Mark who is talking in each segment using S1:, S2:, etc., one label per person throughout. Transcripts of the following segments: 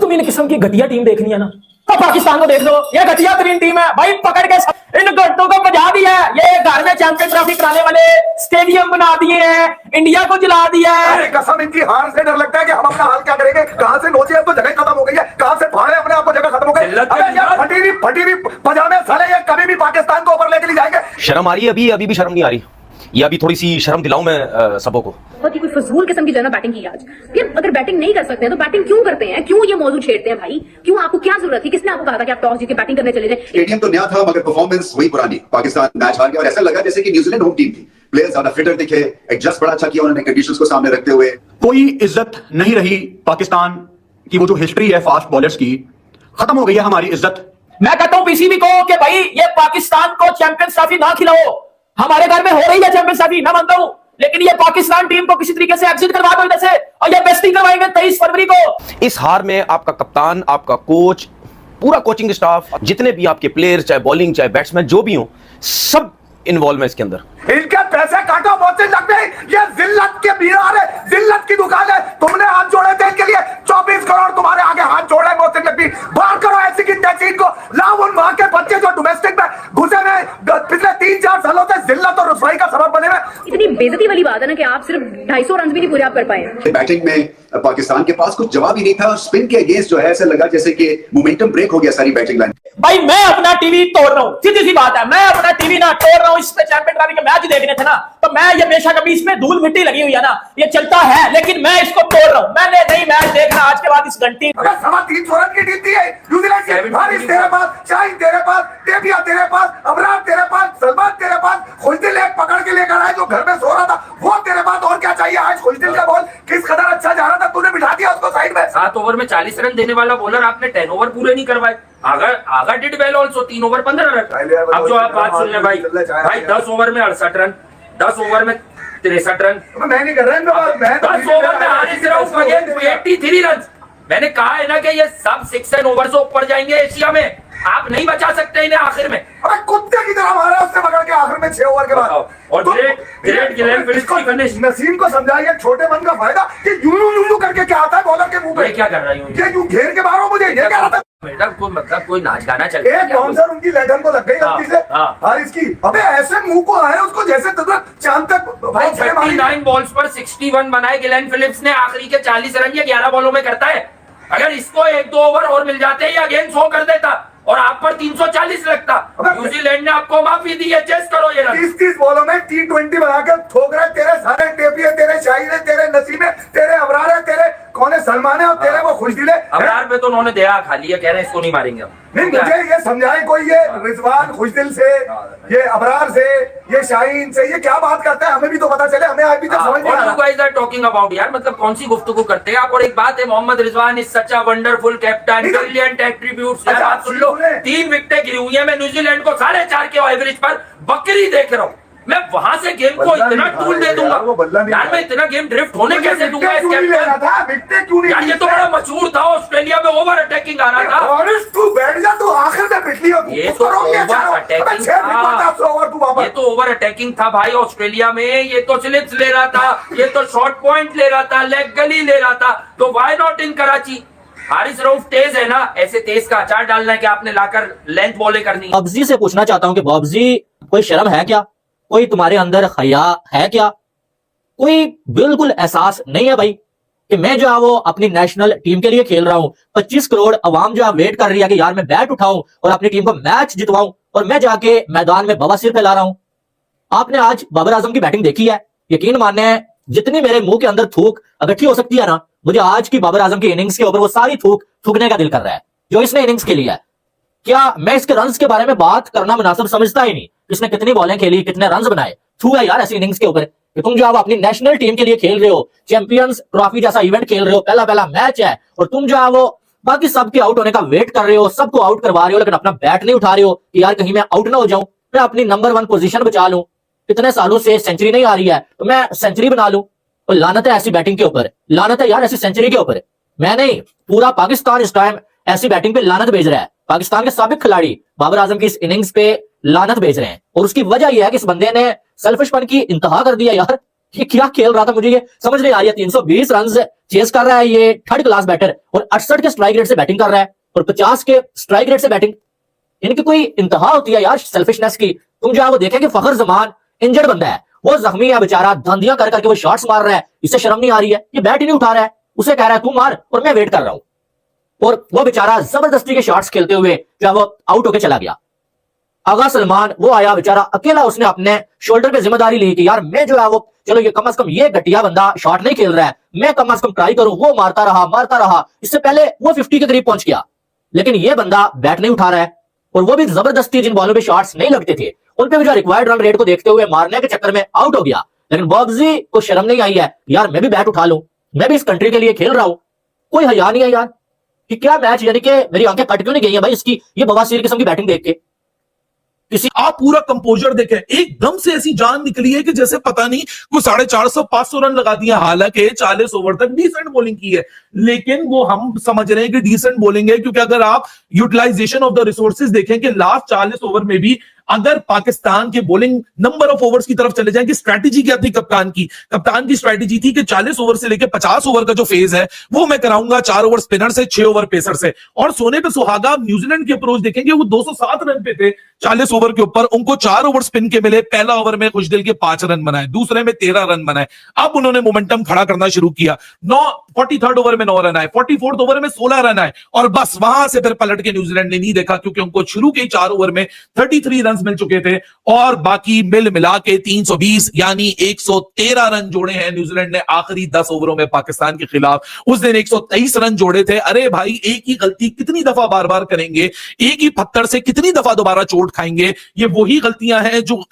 S1: तुम इन किस्म की घटिया टीम देखनी है ना, तो पाकिस्तान को देख लो, ये घटिया तरीन टीम है भाई, पकड़ के इन घंटों को बजा दिया है। ये घर में चैंपियन ट्रॉफी कराने वाले स्टेडियम बना दिए हैं, इंडिया को जला दिया है।
S2: अरे कसम, इनकी हार से डर लगता है कि हम अपना हाल क्या करेंगे। कहां से नोचे, अब तो जगह खत्म हो गई है, कहां से फाड़े अपने आप को, जगह खत्म हो गई। अबे यार फटी हुई पजामे साले ये कभी भी पाकिस्तान को ऊपर लेके नहीं जाएंगे।
S3: शर्म आ रही है अभी भी शर्म नहीं आ रही। ये अभी थोड़ी सी शर्म दिलाऊं मैं सबों को।
S4: बहुत ही कोई फजूल किस्म की जो है ना बैटिंग की आज। फिर अगर बैटिंग नहीं कर सकते हैं तो बैटिंग क्यों करते हैं, क्यों ये मौजूद छेड़ते हैं भाई, क्यों, आपको क्या जरूरत थी, किसने आपको कहा था कि आप टॉस जीत के बैटिंग करने चले जाए।
S5: स्टेडियम तो नया था मगर परफॉर्मेंस वही पुरानी। पाकिस्तान मैच हार गया और ऐसा लगा जैसे कि न्यूजीलैंड होम टीम थी। प्लेयर्स ज्यादा फिटर दिखे, एडजस्ट बड़ा अच्छा किया उन्होंने कंडीशंस को सामने रखते हुए।
S6: कोई इज्जत नहीं रही पाकिस्तान की, वो जो हिस्ट्री है फास्ट बॉलर्स की, खत्म हो गई है हमारी इज्जत।
S1: मैं कहता हूं पीसीबी को कि भाई ये पाकिस्तान को चैंपियंस ट्रॉफी ना खिलाओ। हमारे घर में हो रही है चैंपियंस ट्रॉफी, मैं मानता हूं, लेकिन ये पाकिस्तान टीम को किसी तरीके से एग्जिट करवा दो इधर से, और ये बेस्टिंग करवाएंगे 23 फरवरी को।
S3: इस हार में आपका कप्तान, आपका कोच, पूरा कोचिंग स्टाफ, जितने भी आपके प्लेयर्स, चाहे बॉलिंग चाहे बैट्समैन जो भी हो, सब इन्वॉल्व है इसके अंदर।
S2: इनके पैसे काटो, बहुत से लगते हैं। ये जिल्लत के बीरार है, जिल्लत की दुकान है। तुमने हाथ जोड़े थे इनके लिए, 24 करोड़ तुम्हारे आगे हाथ जोड़े मोहसिन नकवी। बाहर करो ऐसी की तहसीन को, लाओ उन वहां के बच्चे जो डोमेस्टिक में घुसे हुए पिछले 3-4 सालों से जिल्लत और रुसवाई का सबब बने हुए।
S4: इतनी बेइज्जती वाली बात है ना कि आप सिर्फ 250 रन भी नहीं पूरे आप कर पाए।
S5: बैटिंग में पाकिस्तान के पास कुछ जवाब ही नहीं था। स्पिन के अगेंस्ट जो है ऐसा लगा जैसे कि मोमेंटम ब्रेक हो गया सारी बैटिंग लाइन।
S1: भाई मैं अपना टीवी तोड़ रहा हूं, सीधी सी बात है, मैं अपना टीवी ना तोड़ रहा हूं। इस पे चैंपियन ट्रॉफी के मैच देखने थे ना, तो मैं ये बेशक अभी इसमें धूल मिट्टी लगी हुई है ना, ये चलता है, लेकिन मैं इसको तोड़ रहा हूं। मैंने नहीं मैच देखना आज के बाद इस घंटी।
S2: अगर 3.25 रन की टीम थी न्यूजीलैंड की, हारिस तेरे पास, शाहीन तेरे पास, टेबिया तेरे पास, अबरार तेरे पास, सलमान तेरे पास, खुशदिल एक पकड़ के लेकर आए जो घर में सो रहा था, वो तेरे पास। और क्या चाहिए? आज खुशदिल का बॉल किस कदर अच्छा जा रहा था, तूने बिठा दिया उसको साइड में।
S7: 7 ओवर में 40 रन देने वाला बॉलर आपने 10 ओवर पूरे नहीं करवाए। Agha did well also, 3 over 15 run. अब जो आप बात सुन ले भाई 10 ओवर में 68 रन, 10 ओवर में 63 रन।
S2: मैं नहीं कर रहा हूं,
S7: 10 ओवर में हारिस रऊफ अगेंस्ट 83 रन। मैंने कहा है ना कि ये सब 6 एंड ओवर से ऊपर जाएंगे एशिया में, आप नहीं बचा सकते इन्हें आखिर में।
S2: अबे कुत्ते की तरह मारा उससे पकड़ के आखिर में 6 ओवर के बाद।
S7: और ग्रेट गिलेन फिलिप्स की फिनिश।
S2: नसीम को समझाइए छोटे मन का फायदा कि यूं करके क्या आता है बॉलर के मुंह पे।
S7: क्या कर रही हूँ,
S2: ये यूं घेर के मारो मुझे, ये क्या रहा था?
S7: मतलब कोई नाच गाना चल
S2: एक बाउंसर उनकी लेटन को लग गई गलती से हारिस की। अबे ऐसे मुंह को आए उसको जैसे चांद तक।
S7: भाई 39 बॉल्स पर 61 बनाए गिलेन फिलिप्स ने। आखिरी के 40 रन ये 11 बॉलों में करता है। अगर इसको 1-2 ओवर और मिल जाते या अगेन 100 कर देता और आप पर 340 लगता। न्यूजीलैंड ने आपको माफी दी है, चेस करो ये
S2: 30 बॉलों में T20 बनाकर ठोक रहे तेरे सारे टेपिए, तेरे शाहीन है, तेरे नसीम है, तेरे अबरार है, तेरे कौन है सलमान है, और तेरे वो खुशदिल है।
S7: अबरार पे तो उन्होंने दया खा लिया, कह रहे हैं इसको नहीं मारेंगे हम।
S2: नहीं, मुझे ये समझाए कोई, ये रिजवान खुशदिल से, ये अबरार से, ये शाहीन से, ये क्या बात करता है, हमें भी तो पता चले। हमें अभी तक समझ नहीं आ रहा
S7: टॉकिंग अबाउट यार, मतलब कौन सी गुफ्तगू करते हैं आप। और एक बात है, Mohammad Rizwan is such a wonderful captain, brilliant attributes. बात सुन लो, 3 विकेटें गिरी हुई है। मैं न्यूजीलैंड को 4.5 के एवरेज पर बकरी देख रहा हूँ। मैं वहां से गेम को इतना टूल दे दूंगा यार, मैं इतना गेम ड्रिफ्ट होने कैसे दूंगा इस कैप्टन यार। ये तो बड़ा मशहूर था, ऑस्ट्रेलिया में ओवर अटैकिंग आ रहा था।
S2: तू बैठ जा, तू आखिर में पिछली होगी।
S7: ये तो ओवर अटैकिंग था, ये तो ओवर अटैकिंग था भाई ऑस्ट्रेलिया में। ये तो स्लिप्स ले रहा था, ये तो शॉर्ट पॉइंट ले रहा था, लेग गली ले रहा था। तो why not in Karachi? Haris Rauf तेज है ना, ऐसे तेज का अचार डालना है कि आपने लाकर लेंथ बॉलें करनी।
S1: बॉब्जी से पूछना चाहता हूं कि बॉब्जी, कोई शर्म है क्या? कोई तुम्हारे अंदर हया है क्या? कोई बिल्कुल एहसास नहीं है भाई कि मैं जो है वो अपनी नेशनल टीम के लिए खेल रहा हूं। 25 करोड़ अवाम जो है वेट कर रही है कि यार मैं बैट उठाऊं और अपनी टीम को मैच जितवाऊं, और मैं जाके मैदान में बवासीर फैला रहा हूं। आपने आज बाबर आजम की बैटिंग देखी है, यकीन माने जितनी मेरे मुंह के अंदर थूक इकट्ठी हो सकती है ना, मुझे आज की बाबर आजम की इनिंग्स के ऊपर वो सारी थूक थूकने का दिल कर रहा है जो इसने इनिंग्स खेली है। क्या मैं इसके रन्स के बारे में बात करना मुनासिब समझता ही नहीं? इसने कितनी बॉलें खेली, कितने रन्स बनाए, थू है यार ऐसी इनिंग्स के ऊपर कि तुम जो आप अपनी नेशनल टीम के लिए खेल रहे हो, चैंपियंस ट्रॉफी जैसा इवेंट खेल रहे हो, पहला मैच है, और तुम जो है वो बाकी सबके आउट होने का वेट कर रहे हो, सबको आउट करवा रहे हो, लेकिन अपना बैट नहीं उठा रहे हो कि यार कहीं मैं आउट ना हो जाऊं, मैं अपनी नंबर 1 पोजीशन बचा लूं। इतने सालों से सेंचुरी नहीं आ रही है तो मैं सेंचुरी बना लूं। और लानत है ऐसी बैटिंग के ऊपर, लानत है यार ऐसी सेंचुरी के ऊपर। मैं नहीं, पूरा पाकिस्तान इस टाइम ऐसी बैटिंग पे लानत भेज रहा है। पाकिस्तान के साबिक खिलाड़ी बाबर आजम की इस इनिंग्स पे लानत भेज रहे हैं, और उसकी वजह यह है कि इस बंदे ने सेल्फिशपन की इंतहा कर दिया। यार ये क्या खेल रहा था, मुझे ये समझ नहीं आ रही है। 320 रन चेस कर रहा है ये थर्ड क्लास बैटर और 68 के स्ट्राइक रेट से बैटिंग कर रहा है और 50 के स्ट्राइक रेट से बैटिंग। इनकी कोई इंतहा होती है यार सेल्फिशनेस की। तुम जो है वो देखें कि फखर जमान इंजर्ड बंदा है, वो जख्मी है बेचारा, धांधियां कर करके वो शॉट्स मार रहा है, इससे शर्म नहीं आ रही है, ये बैट ही नहीं उठा रहा है, उसे कह रहा है तू मार और मैं वेट कर रहा हूं। और वो बेचारा जबरदस्ती के शॉट्स खेलते हुए जो है वो आउट होके चला गया। आगा सलमान वो आया बेचारा अकेला, उसने अपने शोल्डर पे जिम्मेदारी ली कि यार मैं जो है वो चलो ये कम से कम ये घटिया बंदा शॉट नहीं खेल रहा है, मैं कम से कम ट्राई करूं। वो मारता रहा, इससे पहले वो 50 के करीब पहुंच गया, लेकिन ये बंदा बैट नहीं उठा रहा है और वो भी जबरदस्ती जिन बॉलों पे शॉट्स नहीं लगते थे उन पे भी जो रिक्वायर्ड रन रेट को देखते हुए मारने के चक्कर में आउट हो गया। लेकिन बॉब्जी को शर्म नहीं आई है, यार मैं भी बैट उठा लूं, मैं भी इस कंट्री के लिए खेल रहा हूं, कोई हया नहीं है यार कि क्या मैच, यानी कि मेरी आंखें कट क्यों नहीं गई है भाई इसकी ये बवासीर किस्म की बैटिंग देख के। किसी
S8: आप पूरा कंपोजर देखें, एकदम से ऐसी जान निकली है कि जैसे पता नहीं वो 450-500 रन लगा दिया, हालांकि 40 ओवर तक डिसेंट बॉलिंग की है, लेकिन वो हम समझ रहे हैं कि डिसेंट बॉलिंग है क्योंकि अगर आप यूटिलाइजेशन ऑफ द रिसोर्सेज देखें कि लास्ट 40 ओवर में भी अगर पाकिस्तान के बॉलिंग नंबर ऑफ ओवर्स की तरफ चले जाएं कि स्ट्रैटेजी क्या थी कप्तान की स्ट्रैटेजी थी कि 40 ओवर से लेकर 50 ओवर का जो फेज है वो मैं कराऊंगा 4 ओवर स्पिनर से, 6 ओवर पेसर से। और सोने पे सुहागा न्यूजीलैंड की अप्रोच देखेंगे, वो 207 रन पे थे 40 ओवर के ऊपर, उनको 4 ओवर स्पिन के मिले, पहला ओवर में खुशदिल के 5 रन बनाए, दूसरे में 13 रन बनाए। अब उन्होंने मोमेंटम खड़ा करना शुरू किया, 43rd ओवर में 9 रन आए, 44th ओवर में 16 रन आए और बस वहां से फिर पलट के न्यूजीलैंड ने नहीं देखा क्योंकि उनको शुरू के 4 ओवर में 33 रन मिल चुके थे और बाकी मिल मिला के 320 यानी 113 रन जोड़े हैं न्यूजीलैंड ने आखिरी 10 ओवरों में पाकिस्तान के खिलाफ। उस दिन 123 रन जोड़े थे। अरे भाई एक ही गलती कितनी दफा बार बार करेंगे, एक ही पत्थर से कितनी दफा दोबारा चोट खाएंगे। ये वही गलतियां हैं जो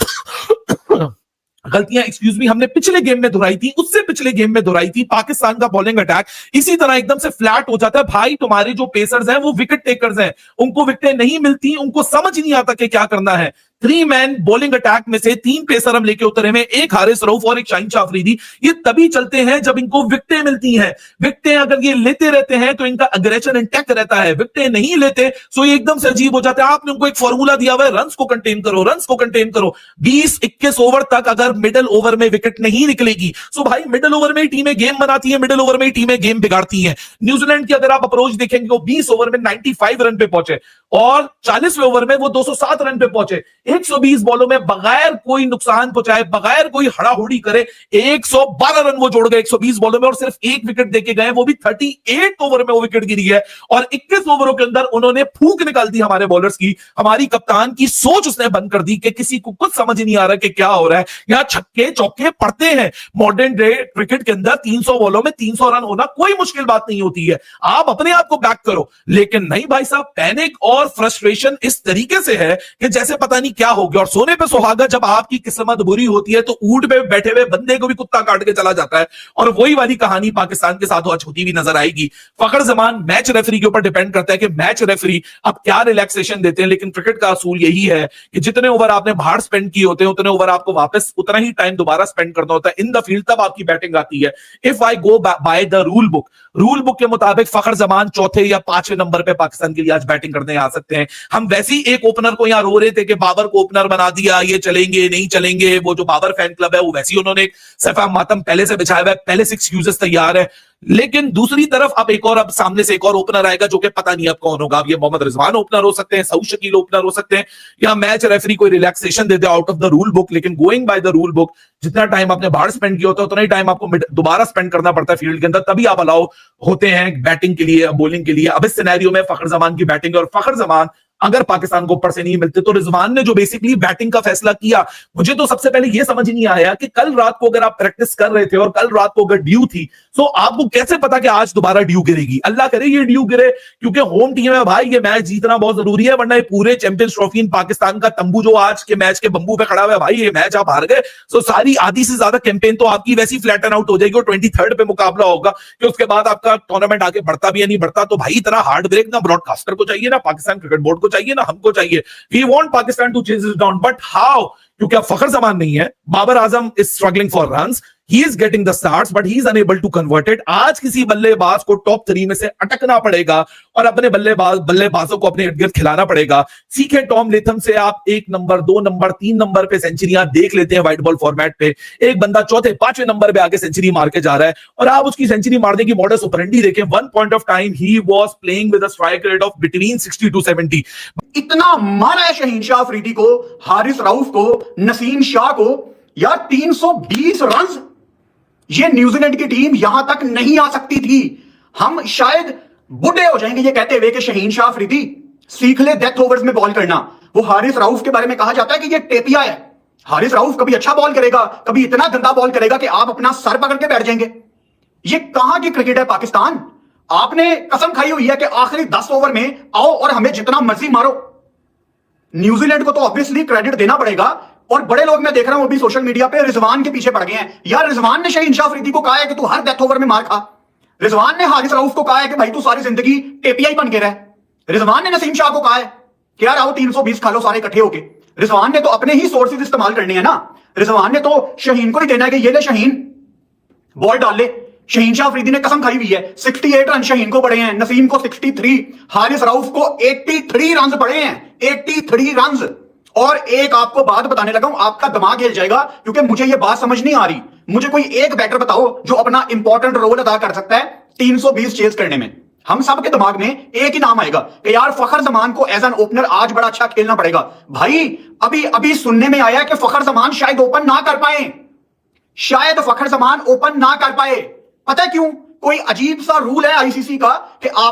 S8: हमने पिछले गेम में दोहराई थी, उससे पिछले गेम में दोहराई थी। पाकिस्तान का बॉलिंग अटैक इसी तरह एकदम से फ्लैट हो जाता है। भाई तुम्हारे जो पेसर्स हैं वो विकेट टेकर्स हैं, उनको विकेटें नहीं मिलती, उनको समझ नहीं आता कि क्या करना है। 3 मैन बॉलिंग अटैक में से 3 पेसर हम लेके उतरे हैं, एक हारिस रऊफ और एक शाहीन शाह अफरीदी। ये तभी चलते हैं जब इनको विकेटें मिलती हैं। विकेटें अगर ये लेते रहते हैं तो इनका अग्रेशन इंटैक्ट रहता है, विकेटें नहीं लेते तो ये एकदम से अजीब हो जाता है। आपने उनको एक फॉर्मूला दिया हुआ है, रन्स को कंटेन करो 20-21 ओवर तक अगर मिडिल ओवर में विकेट नहीं निकलेगी तो भाई मिडिल ओवर में ही टीमें गेम बनाती है, मिडिल ओवर में ही टीमें गेम बिगाड़ती हैं। न्यूजीलैंड की अगर आप अप्रोच देखेंगे वो 20 ओवर में 95 रन पे पहुंचे और 40वें ओवर में वो 207 रन पे पहुंचे। 120 बॉलों में बगैर कोई नुकसान पहुंचाए, बगैर कोई हड़ाहुड़ी करे 112 रन वो जोड़ गए 120 बॉलों में और सिर्फ एक विकेट देके गए, वो भी 38 ओवर में वो विकेट गिरी है और 21 ओवरों के अंदर उन्होंने फूंक निकाल दी हमारे बॉलर्स की। हमारी कप्तान की सोच उसने बंद कर दी कि किसी को कुछ समझ नहीं आ रहा कि क्या हो रहा है। यहां छक्के चौके पड़ते हैं। मॉडर्न डे क्रिकेट के अंदर 300 बॉलों में 300 रन होना कोई मुश्किल बात नहीं होती है, आप अपने आप को बैक करो। लेकिन नहीं भाई साहब, पैनिक और फ्रस्ट्रेशन इस तरीके से है कि जैसे पता नहीं क्या हो गया। और सोने पे सुहागा, जब आपकी किस्मत बुरी होती है तो ऊंट पे बैठे हुए बंदे को भी कुत्ता काट के चला जाता है और वही वाली कहानी पाकिस्तान के साथ आज होती हुई नजर आएगी। फखर जमान मैच रेफरी के ऊपर डिपेंड करता है कि मैच रेफरी अब क्या रिलैक्सेशन देते हैं, लेकिन क्रिकेट का असूल यही है कि जितने ओवर आपने बाहर स्पेंड किए होते हैं उतने ओवर आपको वापस उतना ही टाइम दोबारा स्पेंड करना होता है इन द फील्ड, तब आपकी बैटिंग आती है। If I go bye the rule book के मुताबिक फखर जमान चौथे या 5वें नंबर पे पाकिस्तान के लिए आज बैटिंग करने आ सकते हैं। हम वैसी एक ओपनर को यहां रो रहे थे कि बाबर को ओपनर बना दिया, ये चलेंगे नहीं चलेंगे, वो जो बाबर फैन क्लब है वो वैसी उन्होंने एक सफा मातम पहले से बिछाया हुआ है, पहले से एक्सक्यूजेस तैयार है। लेकिन दूसरी तरफ अब सामने से एक और ओपनर आएगा जो कि पता नहीं अब कौन होगा। अब ये मोहम्मद रिजवान ओपनर हो सकते हैं, सऊद शकील ओपनर हो सकते हैं, या मैच रेफरी कोई रिलैक्सेशन दे दे out of the rule book. लेकिन going by the rule book जितना टाइम आपने बाहर स्पेंड किया होता है उतना ही टाइम आपको दोबारा स्पेंड करना पड़ता है फील्ड के अंदर, तभी आप अलाउ होते हैं बैटिंग के लिए, बॉलिंग के लिए। अब इस सिनेरियो में फखर जमान की बैटिंग और फखर जमान अगर पाकिस्तान को ऊपर से नहीं मिलते तो रिजवान ने जो बेसिकली बैटिंग का फैसला किया, मुझे तो सबसे पहले यह समझ नहीं आया कि कल रात को अगर आप प्रैक्टिस कर रहे थे और कल रात को अगर ड्यू थी तो आपको कैसे पता कि आज दोबारा ड्यू गिरेगी। अल्लाह करे ये ड्यू गिरे, क्योंकि होम टीम है भाई, ये मैच जीतना बहुत जरूरी है, वरना ये पूरे चैंपियंस ट्रॉफी इन पाकिस्तान का तंबू जो आज के मैच के बंबू पे खड़ा हुआ है भाई, ये मैच आप हार गए तो सारी आधी से ज्यादा कैंपेन तो आपकी वैसी फ्लैटन आउट हो जाएगी और 23rd पे मुकाबला होगा कि उसके बाद आपका टूर्नामेंट आगे बढ़ता भी है नहीं बढ़ता। तो भाई इतना हार्ड ब्रेक ना ब्रॉडकास्टर को चाहिए, ना पाकिस्तान क्रिकेट बोर्ड को चाहिए, ना हमको चाहिए। We want Pakistan to chase it down, but how? क्योंकि अब फखर जमान नहीं है, Babar Azam is struggling for runs, he is getting the starts but he is unable to convert it. आज किसी बल्लेबाज को टॉप 3 में से अटकना पड़ेगा और अपने बल्लेबाजों को अपने इर्द गिर्द खिलाना पड़ेगा। सीखे टॉम लेथम से आप 1 नंबर 2 नंबर 3 नंबर पे सेंचुरियां देख लेते हैं व्हाइट बॉल फॉर्मेट पे। एक बंदा चौथे 5वें नंबर पे आके सेंचुरी मार के जा रहा है और आप उसकी सेंचुरी मारने की मॉडस ऑपरेंडी देखें। One point of time he was playing with a strike rate of between 60 to 70।
S6: इतना मारा है शहीन शाह अफरीदी को, हारिस रऊफ को, नसीम शाह को। यार 320 रन, ये न्यूजीलैंड की टीम यहां तक नहीं आ सकती थी। हम शायद बुढ़े हो जाएंगे ये कहते हुए कि शहीन शाह अफरीदी सीख ले डेथ ओवर्स में बॉल करना। वो हारिस रऊफ के बारे में कहा जाता है कि ये टेपिया है। हारिस रऊफ कभी अच्छा बॉल करेगा, कभी इतना गंदा बॉल करेगा कि आप अपना सर पकड़ के बैठ जाएंगे। ये कहां की क्रिकेट है पाकिस्तान? आपने कसम खाई हुई है कि आखिरी 10 ओवर में आओ और हमें जितना मर्जी मारो। न्यूजीलैंड को तो ऑब्वियसली क्रेडिट देना पड़ेगा। और बड़े लोग मैं देख रहा हूं अभी सोशल मीडिया पे रिजवान के पीछे पड़ गए हैं। यार रिजवान ने शहीन शाह अफरीदी को कहा है कि तू हर डेथ ओवर में मार खा। रिजवान ने हारिस रऊफ को कहा है कि भाई तू सारी जिंदगी टेपिया ही बन के रह। रिजवान ने नसीम शाह को कहा है कि यार आओ 320 खा लो सारे इकट्ठे होके। रिजवान ने तो अपने ही सोर्सेज इस्तेमाल करने हैं ना। रिजवान ने तो शहीन को ही देना है कि ये ले शहीन बॉल डाल ले। शहीन शाह अफरीदी ने कसम खाई हुई है 68 रन शहीन को पड़े हैं, नसीम को 63, हारिस रऊफ को 83 रन पड़े हैं, 83 रन। और एक आपको बात बताने लगा हूं, आपका दिमाग हिल जाएगा क्योंकि मुझे यह बात समझ नहीं आ रही। मुझे कोई एक बैटर बताओ जो अपना इंपॉर्टेंट रोल अदा कर सकता है 320 चेज करने में। हम सब के दिमाग में एक ही नाम आएगा कि यार फखर जमान को एज एन ओपनर आज बड़ा अच्छा खेलना पड़ेगा। भाई अभी सुनने में आया कि फखर जमान शायद ओपन ना कर पाए, शायद फखर जमान ओपन ना कर पाए। पता है क्यों? कोई अजीब सा रूल है आईसीसी का कि आप